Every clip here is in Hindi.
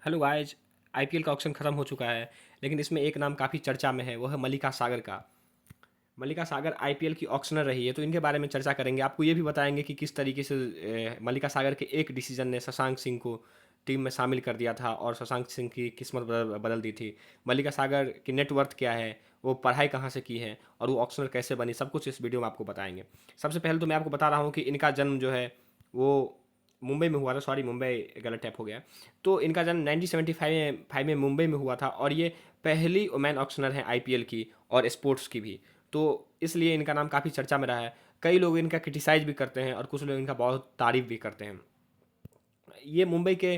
Hello guys. आईपीएल का ऑक्शन खत्म हो चुका है, लेकिन इसमें एक नाम काफ़ी चर्चा में है, वो है मल्लिका सागर का। मल्लिका सागर आईपीएल की ऑक्शनर रही है, तो इनके बारे में चर्चा करेंगे। आपको ये भी बताएंगे कि किस तरीके से मल्लिका सागर के एक डिसीजन ने शशांक सिंह को टीम में शामिल कर दिया था और शशांक सिंह की किस्मत बदल दी थी। मल्लिका सागर की नेटवर्थ क्या है, वो पढ़ाई कहाँ से की है और वो ऑक्शनर कैसे बनी, सब कुछ इस वीडियो में आपको बताएंगे। सबसे पहले तो मैं आपको बता रहा हूँ कि इनका जन्म जो है वो मुंबई में हुआ था। सॉरी, मुंबई गलत टैप हो गया। तो इनका जन्म 1975 में मुंबई में हुआ था और ये पहली वुमेन ऑक्शनर है आईपीएल की और स्पोर्ट्स की भी। तो इसलिए इनका नाम काफ़ी चर्चा में रहा है। कई लोग इनका क्रिटिसाइज भी करते हैं और कुछ लोग इनका बहुत तारीफ भी करते हैं। ये मुंबई के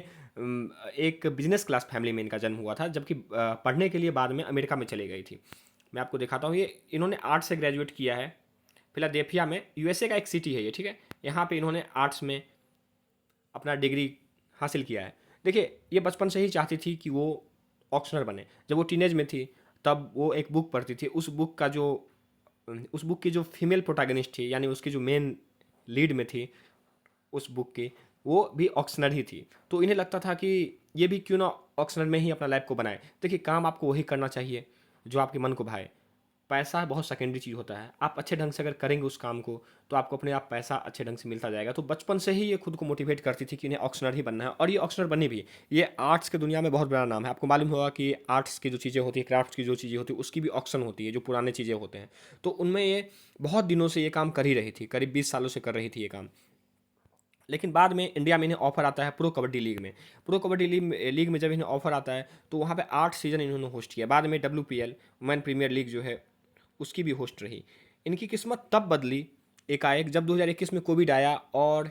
एक बिजनेस क्लास फैमिली में इनका जन्म हुआ था, जबकि पढ़ने के लिए बाद में अमेरिका में चली गई थी। मैं आपको दिखाता हूँ, ये इन्होंने आर्ट्स से ग्रेजुएट किया है फिलाडेल्फिया में। यूएसए का एक सिटी है ये, ठीक है। यहाँ पे इन्होंने आर्ट्स में अपना डिग्री हासिल किया है। देखिए, ये बचपन से ही चाहती थी कि वो ऑक्शनर बने। जब वो टीनेज में थी तब वो एक बुक पढ़ती थी। उस बुक की जो फीमेल प्रोटैगनिस्ट थी, यानी उसकी जो मेन लीड में थी उस बुक की, वो भी ऑक्शनर ही थी। तो इन्हें लगता था कि ये भी क्यों ना ऑक्शनर में ही अपना लाइफ को बनाए। देखिए, काम आपको वही करना चाहिए जो आपके मन को भाए। पैसा बहुत सेकेंडरी चीज़ होता है। आप अच्छे ढंग से अगर करेंगे उस काम को, तो आपको अपने आप पैसा अच्छे ढंग से मिलता जाएगा। तो बचपन से ही ये खुद को मोटिवेट करती थी कि इन्हें ऑक्शनर ही बनना है, और ये ऑक्शनर बनी भी। ये आर्ट्स की दुनिया में बहुत बड़ा नाम है। आपको मालूम होगा कि आर्ट्स की जो चीज़ें होती है, क्राफ्ट्स की जो चीज़ें होती है, उसकी भी ऑक्शन होती है, जो पुराने चीज़ें होते हैं। तो उनमें ये बहुत दिनों से ये काम कर ही रही थी, करीब 20 सालों से कर रही थी ये काम। लेकिन बाद में इंडिया में इन्हें ऑफर आता है प्रो कबड्डी लीग में। प्रो कबड्डी लीग में जब इन्हें ऑफर आता है, तो वहाँ पे 8 सीजन इन्होंने होस्ट किया। बाद में WPL वुमेन प्रीमियर लीग जो है, उसकी भी होस्ट रही। इनकी किस्मत तब बदली एकाएक, जब 2021 में कोविड आया और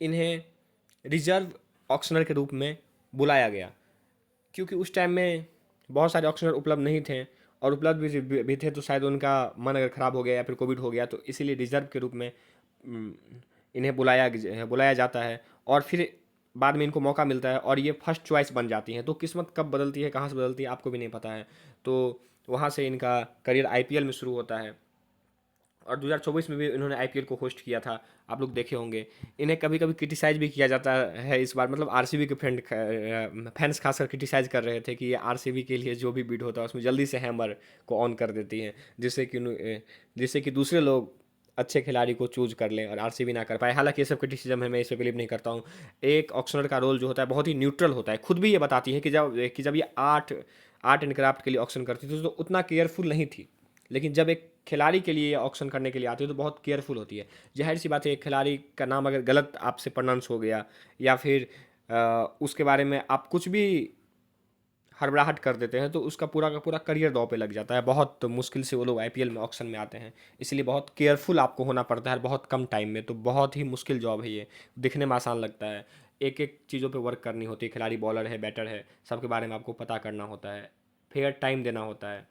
इन्हें रिजर्व ऑक्शनर के रूप में बुलाया गया। क्योंकि उस टाइम में बहुत सारे ऑक्शनर उपलब्ध नहीं थे, और उपलब्ध भी थे तो शायद उनका मन अगर ख़राब हो गया या फिर कोविड हो गया, तो इसीलिए रिजर्व के रूप में उम, इन्हें बुलाया जाता है। और फिर बाद में इनको मौका मिलता है और ये फर्स्ट चॉइस बन जाती हैं। तो किस्मत कब बदलती है, कहाँ से बदलती है, आपको भी नहीं पता है। तो वहाँ से इनका करियर आईपीएल में शुरू होता है, और 2024 में भी इन्होंने आईपीएल को होस्ट किया था। आप लोग देखे होंगे। इन्हें कभी कभी क्रिटिसाइज भी किया जाता है इस बार, मतलब आरसीबी के फैंस खासकर क्रिटिसाइज कर रहे थे कि ये आरसीबी के लिए जो भी बिड होता है उसमें जल्दी से हैमर को ऑन कर देती हैं, जिससे कि दूसरे लोग अच्छे खिलाड़ी को चूज कर लें और आरसीबी ना कर पाए। हालांकि ये सब क्रिटिसिज्म है, मैं इस पर बिलीव नहीं करता हूँ। एक ऑक्शनर का रोल जो होता है बहुत ही न्यूट्रल होता है। खुद भी ये बताती है कि जब ये आर्ट एंड क्राफ्ट के लिए ऑक्शन करती थी तो उतना केयरफुल नहीं थी। लेकिन जब एक खिलाड़ी के लिए ऑक्शन करने के लिए आती है तो बहुत केयरफुल होती है। जाहिर सी बात है, एक खिलाड़ी का नाम अगर गलत आपसे प्रोनाउंस हो गया, या फिर उसके बारे में आप कुछ भी हड़बड़ाहट कर देते हैं, तो उसका पूरा का पूरा करियर दांव पे लग जाता है। बहुत मुश्किल से वो लोग आईपीएल में ऑक्शन में आते हैं। इसलिए बहुत केयरफुल आपको होना पड़ता है बहुत कम टाइम में। तो बहुत ही मुश्किल जॉब है ये। दिखने में आसान लगता है, एक एक चीज़ों पे वर्क करनी होती है। खिलाड़ी बॉलर है, बैटर है, सबके बारे में आपको पता करना होता है, फेयर टाइम देना होता है,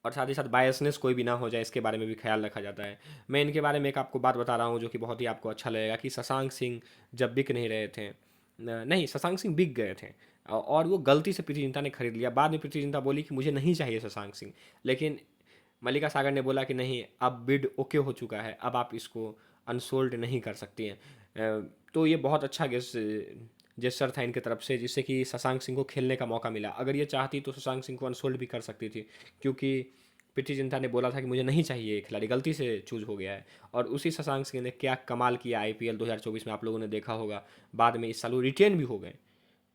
और साथ ही साथ बायसनेस कोई भी ना हो जाए, इसके बारे में भी ख्याल रखा जाता है। मैं इनके बारे में एक आपको बात बता रहा हूँ जो कि बहुत ही आपको अच्छा लगेगा, कि शशांक सिंह जब बिक नहीं रहे थे, नहीं, शशांक सिंह बिक गए थे और वो गलती से प्रीति जिंटा ने खरीद लिया। बाद में प्रीति जिंटा बोली कि मुझे नहीं चाहिए शशांक सिंह, लेकिन मल्लिका सागर ने बोला कि नहीं, अब बिड ओके हो चुका है, अब आप इसको अनसोल्ड नहीं कर सकती हैं। तो ये बहुत अच्छा जेस्चर था इनकी तरफ से, जिससे कि शशांक सिंह को खेलने का मौका मिला। अगर ये चाहती तो शशांक सिंह को अनसोल्ड भी कर सकती थी, क्योंकि प्रीति जिंटा ने बोला था कि मुझे नहीं चाहिए, ये खिलाड़ी गलती से चूज हो गया है। और उसी शशांक सिंह ने क्या कमाल किया आईपीएल 2024 में, आप लोगों ने देखा होगा। बाद में इस साल वो रिटेन भी हो गए।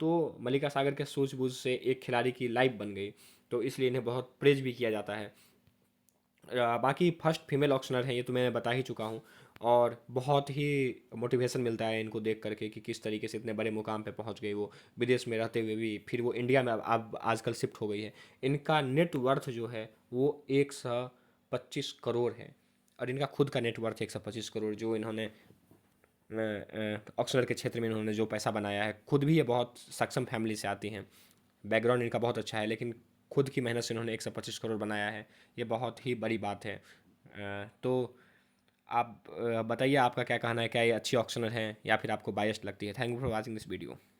तो मल्लिका सागर के सूझबूझ से एक खिलाड़ी की लाइफ बन गई। तो इसलिए इन्हें बहुत प्रेज भी किया जाता है। बाकी फर्स्ट फीमेल ऑक्शनर है ये, तो मैं बता ही चुका हूँ। और बहुत ही मोटिवेशन मिलता है इनको देख करके कि किस तरीके से इतने बड़े मुकाम पे पहुँच गई वो, विदेश में रहते हुए भी। फिर वो इंडिया में अब आजकल शिफ्ट हो गई है। इनका नेट वर्थ जो है वो 125 करोड़ है, और इनका खुद का नेट वर्थ 125 करोड़, जो इन्होंने ऑक्शनर के क्षेत्र में इन्होंने जो पैसा बनाया है। खुद भी ये बहुत सक्षम फैमिली से आती हैं, बैकग्राउंड इनका बहुत अच्छा है, लेकिन खुद की मेहनत से इन्होंने 125 करोड़ बनाया है। ये बहुत ही बड़ी बात है। तो आप बताइए, आपका क्या कहना है, क्या ये अच्छी ऑप्शनर है या फिर आपको बायस्ड लगती है? Thank you for watching this video.